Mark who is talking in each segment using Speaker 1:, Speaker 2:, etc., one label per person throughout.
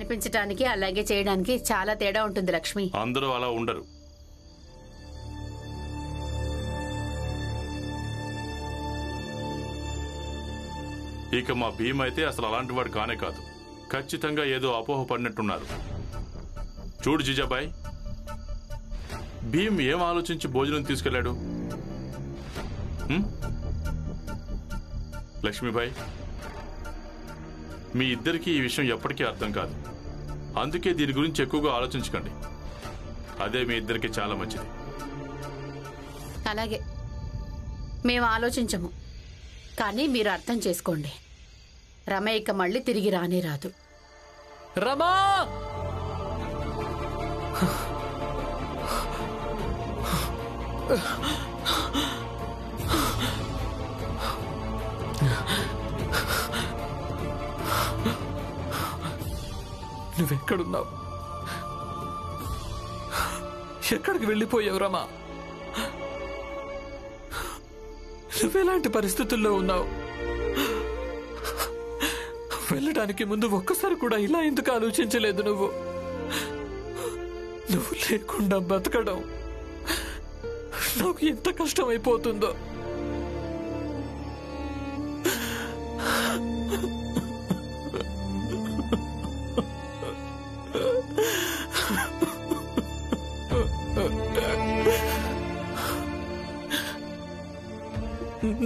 Speaker 1: నేర్పించడానికి అలాగే చేయడానికి చాలా తేడా ఉంటుంది లక్ష్మి.
Speaker 2: అందరూ అలా ఉండరు. ఇక మా భీమ్ అయితే అసలు అలాంటి వాడు కానే కాదు. ఖచ్చితంగా ఏదో అపోహ పడినట్టున్నారు. చూడు జిజాబాయ్, భీమ్ ఏం ఆలోచించి భోజనం తీసుకెళ్లాడు? లక్ష్మీబాయ్, మీ ఇద్దరికీ ఈ విషయం ఎప్పటికీ అర్థం కాదు. అందుకే దీని గురించి ఎక్కువగా ఆలోచించకండి. అదే మీ ఇద్దరికి చాలా మంచిది.
Speaker 1: అలాగే మేము ఆలోచించము, కానీ మీరు అర్థం చేసుకోండి. రమ ఇక మళ్ళీ తిరిగి రానే రాదు.
Speaker 3: రమా! నువ్వెక్కడున్నావు? ఎక్కడికి వెళ్ళిపోయావు రమా? నువ్వెలాంటి పరిస్థితుల్లో ఉన్నావు? వెళ్ళడానికి ముందు ఒక్కసారి కూడా ఇలా ఎందుకు ఆలోచించలేదు? నువ్వు లేకుండా బతకడం నాకు ఎంత కష్టమైపోతుందో.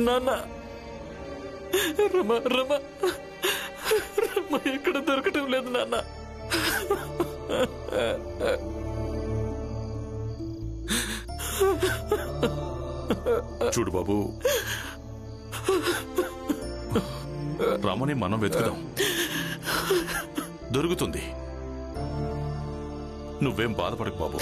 Speaker 3: నాన్న, రమ రమ రమ ఎక్కడ దొరకటం లేదు నాన్న.
Speaker 2: చూడు బాబు, రమని మనం వెతుకుదాం, దొరుకుతుంది. నువ్వేం బాధపడకు బాబు.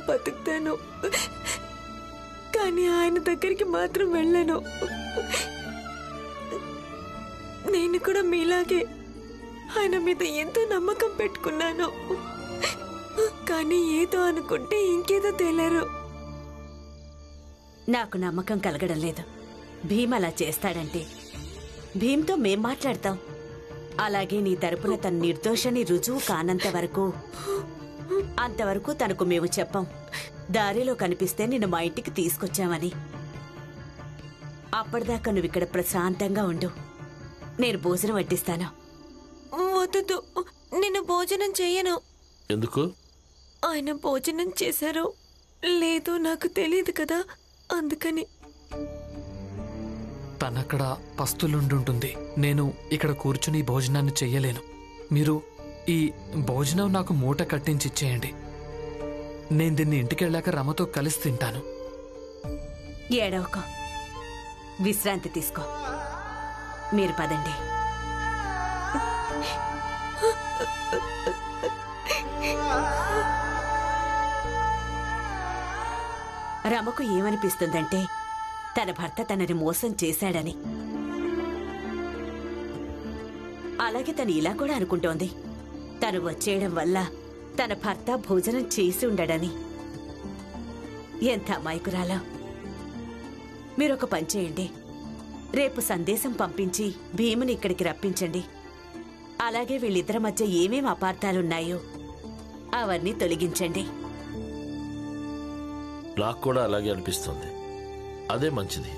Speaker 4: బతుకుతాను, కానీ ఆయన దగ్గరికి మాత్రం వెళ్ళను. నేను కూడా మీలాగే ఆయన మీద ఎంతో నమ్మకం పెట్టుకున్నాను, కానీ ఏదో అనుకుంటే ఇంకేదో తేలారు.
Speaker 5: నాకు నమ్మకం కలగడం లేదు. భీమ్ అలా చేస్తాడంటే భీమ్తో మేం మాట్లాడతాం. అలాగే నీ తరపున తన నిర్దోషని రుజువు కానంత వరకు అంతవరకు తనకు మేము చెప్పం. దారిలో కనిపిస్తే నిన్ను మా ఇంటికి తీసుకొచ్చామని. అప్పటిదాకా నువ్వు ఇక్కడ ప్రశాంతంగా ఉండు. నేను భోజనం వడ్డిస్తాను.
Speaker 4: వద్దు, నేను భోజనం చేయను.
Speaker 3: ఎందుకు?
Speaker 4: ఆయన భోజనం చేశారో లేదో నాకు తెలియదు కదా, అందుకని.
Speaker 3: తనక్కడ పస్తులుండుంటుంది. నేను ఇక్కడ కూర్చుని భోజనాన్ని చెయ్యలేను. మీరు ఈ భోజనం నాకు మూట కట్టించి ఇచ్చేయండి. నేను దీన్ని ఇంటికెళ్ళాక రమతో కలిసి తింటాను.
Speaker 5: ఏడవక, విశ్రాంతి తీసుకో. మీరు పదండి. రమకు ఏమనిపిస్తుందంటే తన భర్త తనని మోసం చేశాడని. అలాగే తను ఇలా కూడా అనుకుంటోంది, తను వచ్చేయడం వల్ల తన భర్త భోజనం చేసి ఉండడని. ఎంత అమాయకురాలా. మీరొక పని చేయండి, రేపు సందేశం పంపించి భీముని ఇక్కడికి రప్పించండి. అలాగే వీళ్ళిద్దరి మధ్య ఏమేం అపార్థాలున్నాయో అవన్నీ తొలగించండి.
Speaker 6: నాకు కూడా అలాగే అనిపిస్తుంది. అదే మంచిది.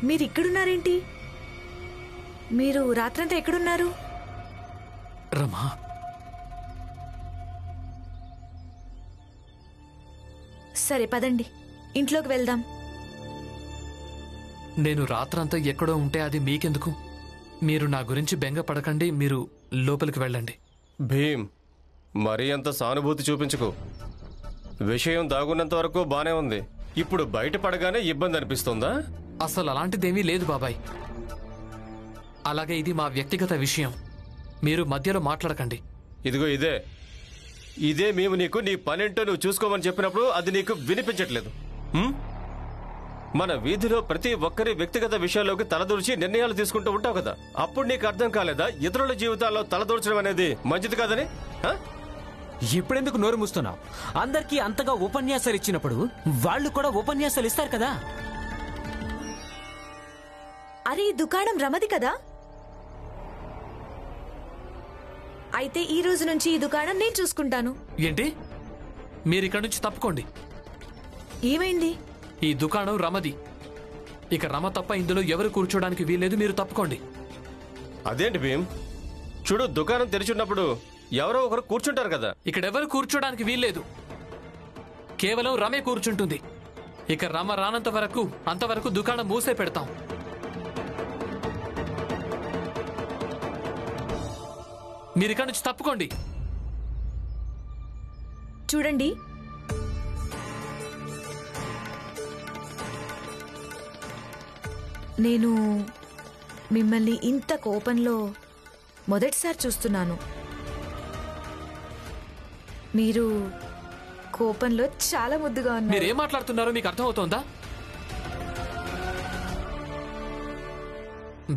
Speaker 4: మీరిక్కడున్నారేంటి? మీరు రాత్రంతా ఎక్కడున్నారు?
Speaker 3: రమా,
Speaker 4: సరే పదండి, ఇంట్లోకి వెళ్దాం.
Speaker 3: నేను రాత్రంతా ఎక్కడో ఉంటే అది మీకెందుకు? మీరు నా గురించి బెంగ పడకండి, మీరు లోపలికి వెళ్ళండి.
Speaker 7: భీమ్, మరీ అంత సానుభూతి చూపించుకో. విషయం దాగున్నంత వరకు బానే ఉంది. ఇప్పుడు బయట పడగానే ఇబ్బంది అనిపిస్తుందా?
Speaker 3: అసలు అలాంటిదేమీ లేదు బాబాయ్. అలాగే ఇది మా వ్యక్తిగత విషయం, మీరు మధ్యలో మాట్లాడకండి.
Speaker 7: ఇదిగో ఇదే మేము నీకు నీ పనేంటో నువ్వు చూసుకోమని చెప్పినప్పుడు అది నీకు వినిపించట్లేదు. మన వీధిలో ప్రతి ఒక్కరి వ్యక్తిగత విషయాల్లోకి తలదూర్చి నిర్ణయాలు తీసుకుంటూ ఉంటావు కదా, అప్పుడు నీకు అర్థం కాలేదా ఇతరుల జీవితాల్లో తలదూర్చడం అనేది మంచిది కాదని?
Speaker 8: ఇప్పుడెందుకు నోరు మూస్తున్నావు? అందరికీ అంతగా ఉపన్యాసాలు ఇచ్చినప్పుడు వాళ్ళు కూడా ఉపన్యాసాలు ఇస్తారు కదా.
Speaker 4: అరే, ఈ దుకాణం రమది కదా? అయితే ఈ రోజు నుంచి ఈ దుకాణం నేను చూసుకుంటాను.
Speaker 3: ఏంటి? మీరిక్కడి నుంచి తప్పుకోండి.
Speaker 4: ఏమైంది?
Speaker 3: ఈ దుకాణం రమది. ఇక రమ తప్ప ఇందులో ఎవరు కూర్చోడానికి వీల్లేదు, మీరు తప్పుకోండి.
Speaker 7: అదేంటి భీమ్, చూడు దుకాణం తెరిచున్నప్పుడు ఎవరో ఒకరు కూర్చుంటారు కదా.
Speaker 3: ఇక్కడెవరు కూర్చోడానికి వీల్లేదు, కేవలం రమే కూర్చుంటుంది. ఇక రమ రానంత వరకు అంతవరకు దుకాణం మూసే పెడతాం. మీరిక్కడి నుంచి తప్పుకోండి.
Speaker 4: చూడండి, నేను మిమ్మల్ని ఇంత కోపంలో మొదటిసారి చూస్తున్నాను. మీరు కోపంలో చాలా ముద్దుగా ఉన్నారు.
Speaker 3: మీరేం మాట్లాడుతున్నారో మీకు అర్థమవుతోందా?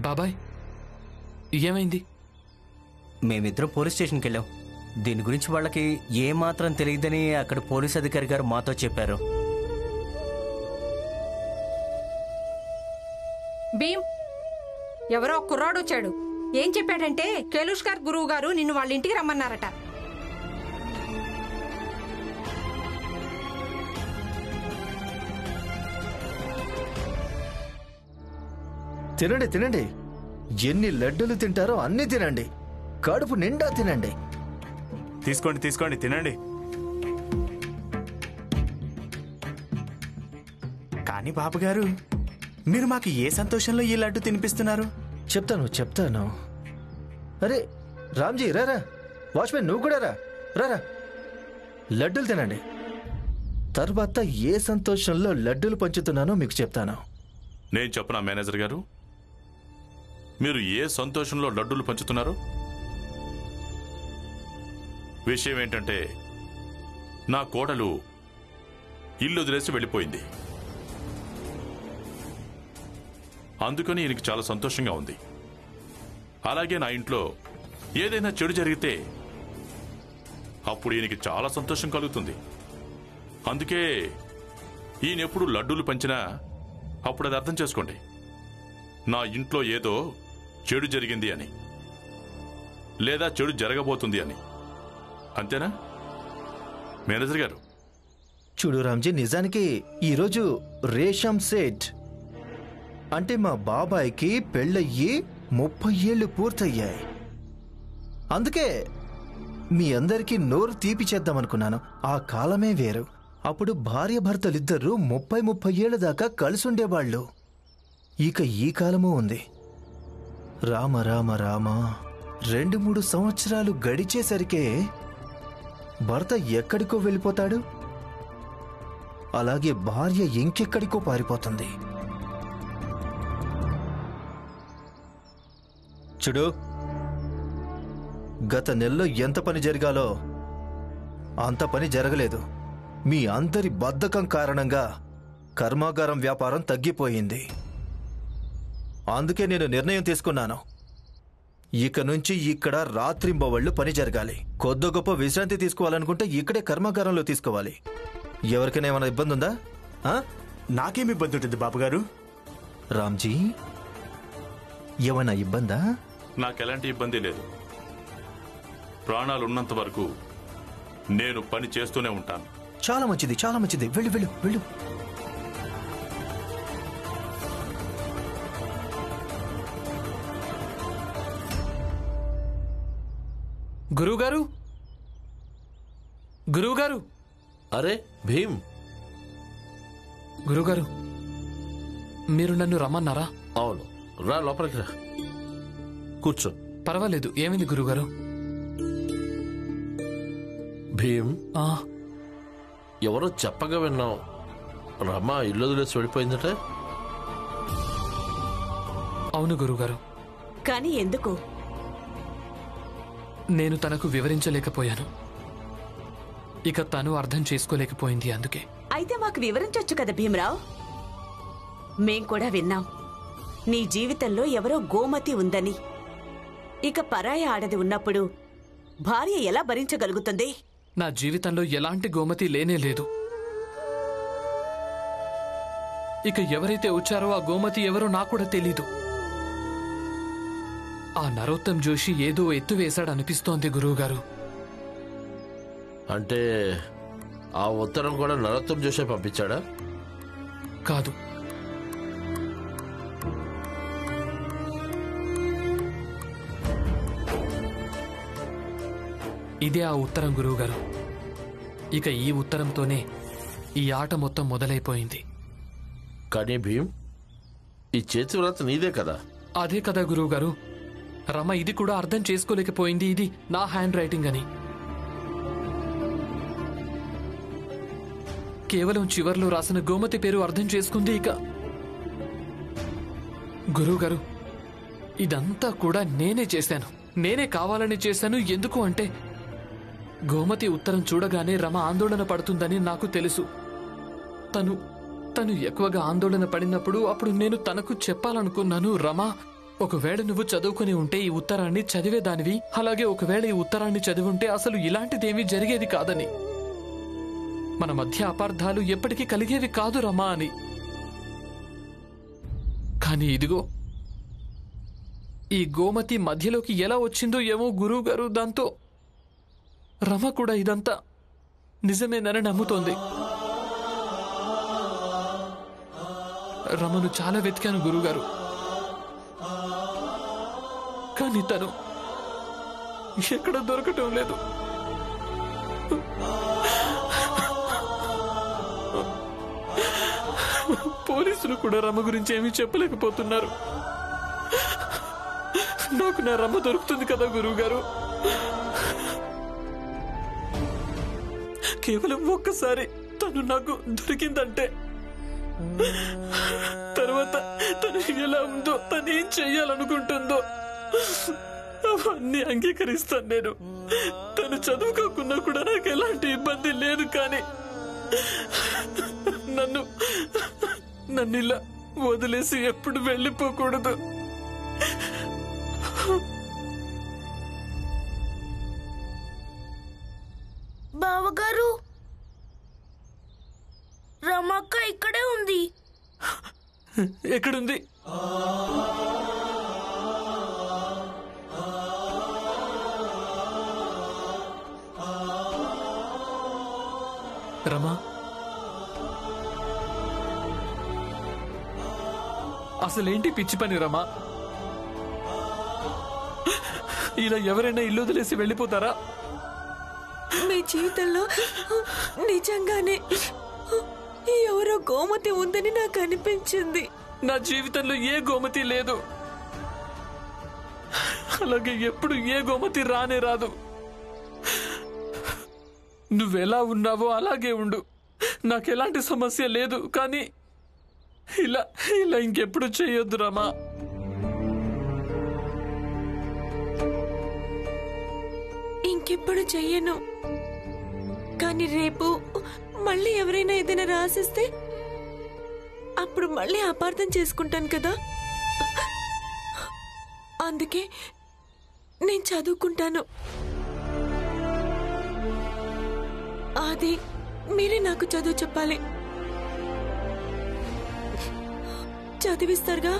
Speaker 3: బాబాయ్, ఏమైంది?
Speaker 8: మేమిద్దరం పోలీస్ స్టేషన్కి వెళ్ళాం. దీని గురించి వాళ్ళకి ఏమాత్రం తెలియదని అక్కడ పోలీస్ అధికారి గారు మాతో చెప్పారు.
Speaker 9: భీమ్, ఎవరో కుర్రాడు వచ్చాడు. ఏం చెప్పాడంటే కేలుష్కర్ గురువు గారు నిన్ను వాళ్ళ ఇంటికి రమ్మన్నారట.
Speaker 10: తినండి తినండి, ఎన్ని లడ్డూలు తింటారో అన్ని తినండి, కడుపు నిండా తినండి.
Speaker 11: తీసుకోండి తీసుకోండి, తినండి. కానీ బాబుగారు, మీరు మాకు ఏ సంతోషంలో ఈ లడ్డు తినిపిస్తున్నారు?
Speaker 10: చెప్తాను. అరే రామ్జీ, రారా. వాచ్మెన్, నువ్వు కూడా రారా. లడ్డూలు తినండి. తర్వాత ఏ సంతోషంలో లడ్డూలు పంచుతున్నానో మీకు చెప్తాను.
Speaker 2: నేను చెప్పనా మేనేజర్ గారు, మీరు ఏ సంతోషంలో లడ్డూలు పంచుతున్నారు? విషయం ఏంటంటే, నా కోడలు ఇల్లు వదిలేసి వెళ్ళిపోయింది. అందుకని ఈయనకి చాలా సంతోషంగా ఉంది. అలాగే నా ఇంట్లో ఏదైనా చెడు జరిగితే అప్పుడు ఈయనకి చాలా సంతోషం కలుగుతుంది. అందుకే ఈయన ఎప్పుడు లడ్డూలు పంచినా అప్పుడు అది అర్థం చేసుకోండి, నా ఇంట్లో ఏదో చెడు జరిగింది అని, లేదా చెడు జరగబోతుంది అని. అంతేనా మేనేజర్ గారు?
Speaker 10: చూడు రామ్జీ, నిజానికి ఈరోజు రేషం సేట్ అంటే మా బాబాయ్కి పెళ్ళయ్యి 30 ఏళ్లు పూర్తయ్యాయి. అందుకే మీ అందరికీ నోరు తీపి చేద్దామనుకున్నాను. ఆ కాలమే వేరు. అప్పుడు భార్య భర్తలిద్దరూ 30 ఏళ్ల దాకా కలిసుండేవాళ్ళు. ఇక ఈ కాలము ఉంది. రామ రామ రామ 2-3 సంవత్సరాలు గడిచేసరికే భర్త ఎక్కడికో వెళ్ళిపోతాడు, అలాగే భార్య ఇంకెక్కడికో పారిపోతుంది. చూడు, గత నెలలో ఎంత పని జరిగాలో అంత పని జరగలేదు. మీ అందరి బద్ధకం కారణంగా కర్మాగారం వ్యాపారం తగ్గిపోయింది. అందుకే నేను నిర్ణయం తీసుకున్నాను, ఇక నుంచి ఇక్కడ రాత్రింబవళ్లు పని జరగాలి. కొద్ది గొప్ప విశ్రాంతి తీసుకోవాలనుకుంటే ఇక్కడే కర్మాగారంలో తీసుకోవాలి. ఎవరికైనా ఏమైనా ఇబ్బంది ఉందా?
Speaker 11: నాకేమి ఇబ్బంది ఉంటుంది బాబుగారు?
Speaker 10: రామ్జీ, ఏమైనా ఇబ్బందా?
Speaker 2: నాకెలాంటి ఇబ్బంది లేదు. ప్రాణాలున్నంత వరకు నేను పని చేస్తూనే ఉంటాను.
Speaker 10: చాలా మంచిది, చాలా మంచిది. వెళ్ళు వెళ్ళు వెళ్ళు.
Speaker 3: గురువుగారు, గురువుగారు.
Speaker 6: అరే భీమ్.
Speaker 3: గురువుగారు, మీరు నన్ను రమ్మన్నారా?
Speaker 6: అవును, రా లోపలికి రా. కూర్చో.
Speaker 3: పర్వాలేదు. ఏమైంది గురుగారు?
Speaker 6: భీమ్, ఎవరో చెప్పగా విన్నావు, రమ ఇల్లు వదిలేసి వెళ్ళిపోయిందట.
Speaker 3: అవును గురుగారు.
Speaker 5: కానీ ఎందుకు?
Speaker 3: నేను తనకు వివరించలేకపోయాను. ఇక తను అర్థం చేసుకోలేకపోయింది. అందుకే.
Speaker 5: అయితే మాకు వివరించొచ్చు కదా భీమరావు. మేం కూడా విన్నాం నీ జీవితంలో ఎవరో గోమతి ఉందని. ఇక పరాయి ఆడది ఉన్నప్పుడు భార్య ఎలా భరించగలుగుతుంది?
Speaker 3: నా జీవితంలో ఎలాంటి గోమతి లేనే లేదు. ఇక ఎవరైతే వచ్చారో ఆ గోమతి ఎవరో నాకు కూడా తెలీదు. ఆ నరోత్తం జోషి ఏదో ఎత్తు వేశాడనిపిస్తోంది గురువుగారు.
Speaker 6: అంటే ఆ ఉత్తరం కూడా నరోత్తం జోషి పంపించాడా?
Speaker 3: కాదు. ఇదే ఆ ఉత్తరం గురువుగారు. ఇక ఈ ఉత్తరంతోనే ఈ ఆట మొత్తం మొదలైపోయింది.
Speaker 6: కానీ భీమ్, ఈ చేతి వ్రాత నీదే కదా?
Speaker 3: అదే కదా గురువుగారు. రమ ఇది కూడా అర్థం చేసుకోలేకపోయింది ఇది నా హ్యాండ్ రైటింగ్ అని. కేవలం చివర్లో రాసిన గోమతి పేరు అర్థం చేసుకుంది. ఇక గురువుగారు, ఇదంతా కూడా నేనే చేశాను. నేనే కావాలని చేశాను. ఎందుకు అంటే గోమతి ఉత్తరం చూడగానే రమ ఆందోళన పడుతుందని నాకు తెలుసు. తను ఎక్కువగా ఆందోళన పడినప్పుడు అప్పుడు నేను తనకు చెప్పాలనుకున్నాను, రమ, ఒకవేళ నువ్వు చదువుకుని ఉంటే ఈ ఉత్తరాన్ని చదివేదానివి. అలాగే ఒకవేళ ఈ ఉత్తరాన్ని చదివుంటే అసలు ఇలాంటిదేమీ జరిగేది కాదని, మన మధ్య అపార్థాలు ఎప్పటికీ కలిగేవి కాదు రమా అని. కానీ ఇదిగో ఈ గోమతి మధ్యలోకి ఎలా వచ్చిందో ఏమో గురువుగారు. దాంతో రమ కూడా ఇదంతా నిజమేనని నమ్ముతోంది. రమను చాలా వెతికాను గురువుగారు, కానీ తను ఎక్కడ దొరకటం లేదు. పోలీసులు కూడా రమ గురించి ఏమీ చెప్పలేకపోతున్నారు. నాకు నా రమ దొరుకుతుంది కదా గురువుగారు. కేవలం ఒక్కసారి తను నాకు దొరికిందంటే తర్వాత తను ఎలా ఉందో, తను ఏం చెయ్యాలనుకుంటుందో అవన్నీ అంగీకరిస్తాను నేను. తను చదువుకోకున్నా కూడా నాకు ఎలాంటి ఇబ్బంది లేదు. కానీ నన్ను ఇలా వదిలేసి ఎప్పుడు వెళ్ళిపోకూడదు.
Speaker 12: బావగారు, రమక్క ఇక్కడే ఉంది.
Speaker 3: ఎక్కడుంది? రమా, అసలేంటి పిచ్చి పని రమా? ఇలా ఎవరైనా ఇల్లు వదిలేసి వెళ్ళిపోతారా?
Speaker 4: మీ జీవితంలో నిజంగానే ఎవరో గోమతి ఉందని నాకు అనిపించింది.
Speaker 3: నా జీవితంలో ఏ గోమతి లేదు. అలాగే ఎప్పుడు ఏ గోమతి రానే రాదు. నువ్వెలా ఉన్నావో అలాగే ఉండు. నాకెలాంటి సమస్య లేదు. కానీ ఇలా ఇంకెప్పుడు చేయొద్దు రమా.
Speaker 4: ఇంకెప్పుడు చెయ్యను. కానీ రేపు మళ్ళీ ఎవరైనా ఏదైనా రాసిస్తే అప్పుడు మళ్ళీ అపార్థం చేసుకుంటాను కదా. అందుకే నేను చదువుకుంటాను. అది మీరే నాకు చదువు చెప్పాలి. చదివిస్తారుగా?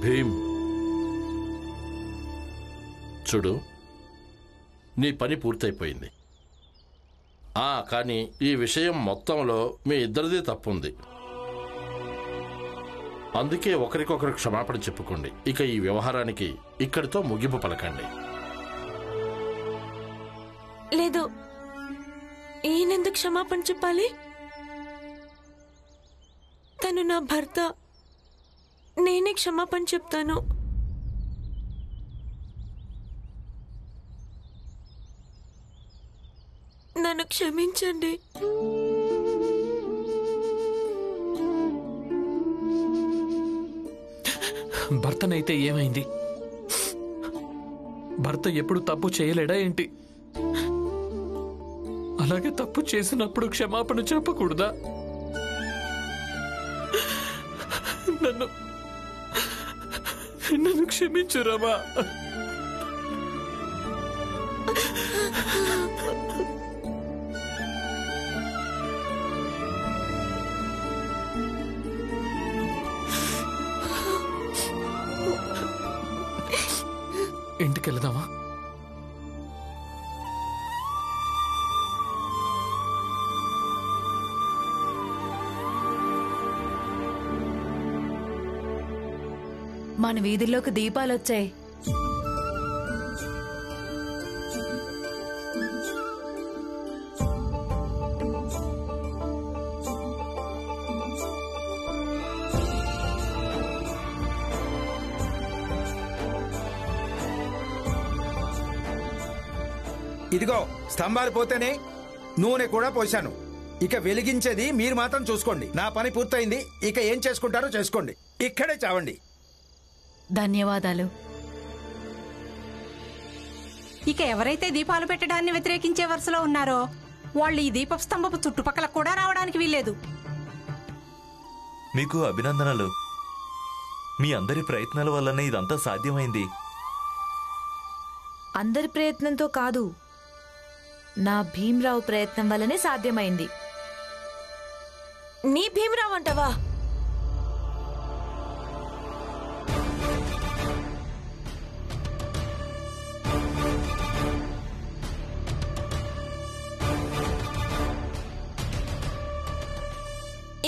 Speaker 6: భీమ్, చూడు, నీ పని పూర్తయిపోయింది. కానీ ఈ విషయం మొత్తంలో మీ ఇద్దరిది తప్పుంది. అందుకే ఒకరికొకరు క్షమాపణ చెప్పుకోండి. ఇక ఈ వ్యవహారానికి ఇక్కడితో ముగింపు పలకండి.
Speaker 4: లేదు, ఈయనెందుకు క్షమాపణ చెప్పాలి? తను నా భర్త. నేనే క్షమాపణ చెప్తాను. నన్ను క్షమించండి.
Speaker 3: భర్తనైతే ఏమైంది? భర్త ఎప్పుడు తప్పు చేయలేడా ఏంటి? అలాగే తప్పు చేసినప్పుడు క్షమాపణ చెప్పకూడదా? నన్ను క్షమించు రమా. ఇంటికి వెళదామా?
Speaker 13: మన వీధుల్లోకి దీపాలొచ్చాయి.
Speaker 14: ఇదిగో స్తంభాలు పోతేనే నూనె కూడా పోశాను. ఇక వెలిగించేది మీరు మాత్రం చూసుకోండి. నా పని పూర్తయింది. ఇక ఏం చేసుకుంటారో చేసుకోండి. ఇక్కడే చావండి.
Speaker 13: ధన్యవాదాలు.
Speaker 9: ఇక ఎవరైతే దీపాలు పెట్టడాన్ని వ్యతిరేకించే వరుసలో ఉన్నారో వాళ్ళు ఈ దీపస్తంభపు చుట్టుపక్కల కూడా రావడానికి వీల్లేదు.
Speaker 15: మీకు అభినందనలు. మీ అందరి ప్రయత్నాల వల్లనే ఇదంతా సాధ్యమైంది.
Speaker 4: అందరి ప్రయత్నంతో కాదు, నా భీమరావు ప్రయత్నం వల్లనే సాధ్యమైంది. నీ భీమరావు అంటవా?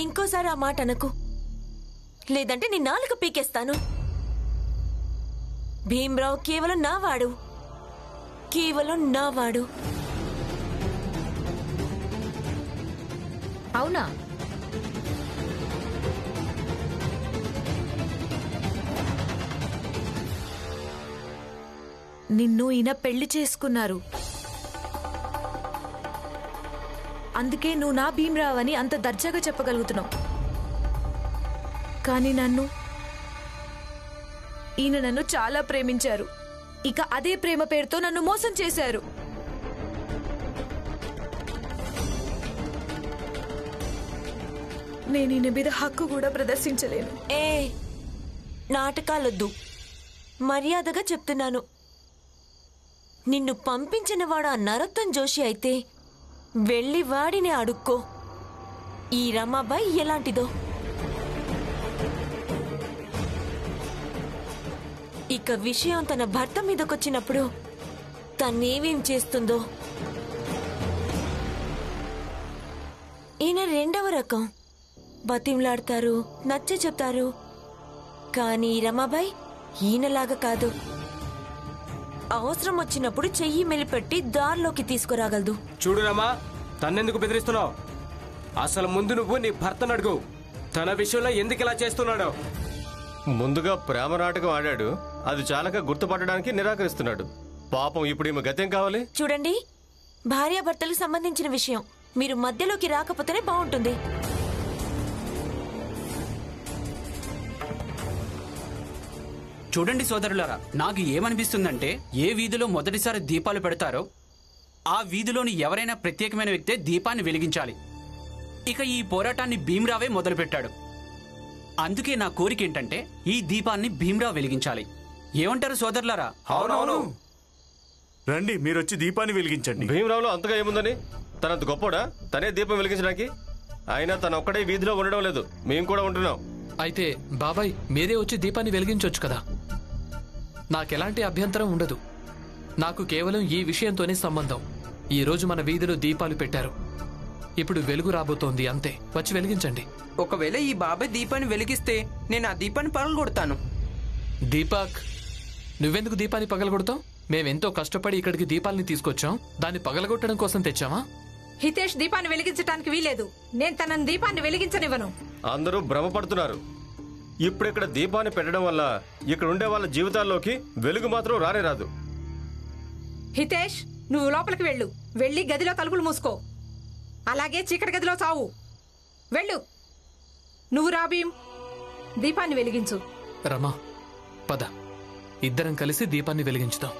Speaker 4: ఇంకోసారి ఆ మాట అనకు, లేదంటే నీ నాలుక పీకేస్తాను. భీమరావు కేవలం నావాడు, కేవలం నావాడు.
Speaker 13: అవునా?
Speaker 4: నిన్ను ఈయన పెళ్లి చేసుకున్నారు. అందుకే నువ్వు నా భీమరావు అని అంత దర్జాగా చెప్పగలుగుతున్నావు. కానీ ఈయన నన్ను చాలా ప్రేమించారు. ఇక అదే ప్రేమ పేరుతో నన్ను మోసం చేశారు. నేను ఈయన మీద హక్కు కూడా ప్రదర్శించలేను. నాటకాలొద్దు, మర్యాదగా చెప్తున్నాను. నిన్ను పంపించిన వాడు ఆ నరోత్తమ్ జోషి అయితే వెళ్ళి వాడిని అడుక్కో ఈ రమాబాయి ఎలాంటిదో. ఇక విషయం తన భర్త మీదకొచ్చినప్పుడు తనేమేం చేస్తుందో. ఈయన రెండవ రకం. బతిమలాడతారు, నచ్చ చెప్తారు. కానీ రమాబాయి ఈయనలాగా కాదు. అవసరం వచ్చినప్పుడు చెయ్యి మెలిపెట్టి దారిలోకి తీసుకురాగలదు.
Speaker 7: చూడు రమా, తన్నెందుకు బెదిరిస్తున్నావు? అసలు ముందు నువ్వు నీ భర్తను అడుగు, తన విషయంలో ఎందుకు ఇలా చేస్తున్నాడో. ముందుగా ప్రేమ నాటకం ఆడాడు, అది చాలక గుర్తుపట్టడానికి నిరాకరిస్తున్నాడు. పాపం ఇప్పుడు ఈమె గతేం కావాలి?
Speaker 4: చూడండి, భార్యాభర్తలకు సంబంధించిన విషయం. మీరు మధ్యలోకి రాకపోతేనే బాగుంటుంది.
Speaker 16: చూడండి సోదరులారా, నాకు ఏమనిపిస్తుందంటే ఏ వీధిలో మొదటిసారి దీపాలు పెడతారో ఆ వీధిలోని ఎవరైనా ప్రత్యేకమైన వ్యక్తే దీపాన్ని వెలిగించాలి. ఇక ఈ పోరాటాన్ని భీమరావే మొదలుపెట్టాడు. అందుకే నా కోరిక ఏంటంటే ఈ దీపాన్ని భీమరావు వెలిగించాలి. ఏమంటారు సోదరులారా?
Speaker 11: అవునవును, రండి మీరొచ్చి దీపాన్ని వెలిగించండి.
Speaker 7: భీమరావులో అంతగా ఏముందని? తనంత గొప్పోడా తనే దీపం వెలిగించడానికి? అయినా తన ఒక్కడే వీధిలో ఉండడం లేదు, మేము కూడా ఉంటున్నాం.
Speaker 3: అయితే బాబాయ్ మీరే వచ్చి దీపాన్ని వెలిగించవచ్చు కదా. నాకెలాంటి అభ్యంతరం ఉండదు. నాకు కేవలం ఈ విషయంతోనే సంబంధం. ఈ రోజు మన వీధిలో దీపాలు పెట్టారు, ఇప్పుడు వెలుగు రాబోతోంది, అంతే. వచ్చి వెలిగించండి.
Speaker 17: ఒకవేళ ఈ బాబాయ్ దీపాన్ని వెలిగిస్తే నేను ఆ దీపాన్ని పగలగొడతాను.
Speaker 3: దీపక్, నువ్వెందుకు దీపాన్ని పగలగొడతావు? మేమెంతో కష్టపడి ఇక్కడికి దీపాలని తీసుకొచ్చాం, దాన్ని పగలగొట్టడం కోసం తెచ్చావా?
Speaker 9: హితేష్ దీపాన్ని వెలిగించడానికి వీలేదు. నేను తనని దీపాన్ని వెలిగించనివ్వను.
Speaker 7: అందరూ భ్రమపడుతున్నారు. ఇప్పుడు ఇక్కడ దీపాన్ని పెట్టడం వల్ల ఇక్కడ ఉండే వాళ్ళ జీవితాల్లోకి వెలుగు మాత్రం రానే రాదు.
Speaker 9: హితేష్, నువ్వు లోపలికి వెళ్ళు. వెళ్ళి గదిలో తలుపులు మూసుకో. అలాగే చీకటి గదిలో చావు. వెళ్ళు. నువ్వు రా భీమ్, దీపాన్ని వెలిగించు.
Speaker 3: రమా, పద, ఇద్దరం కలిసి దీపాన్ని వెలిగించుదాం.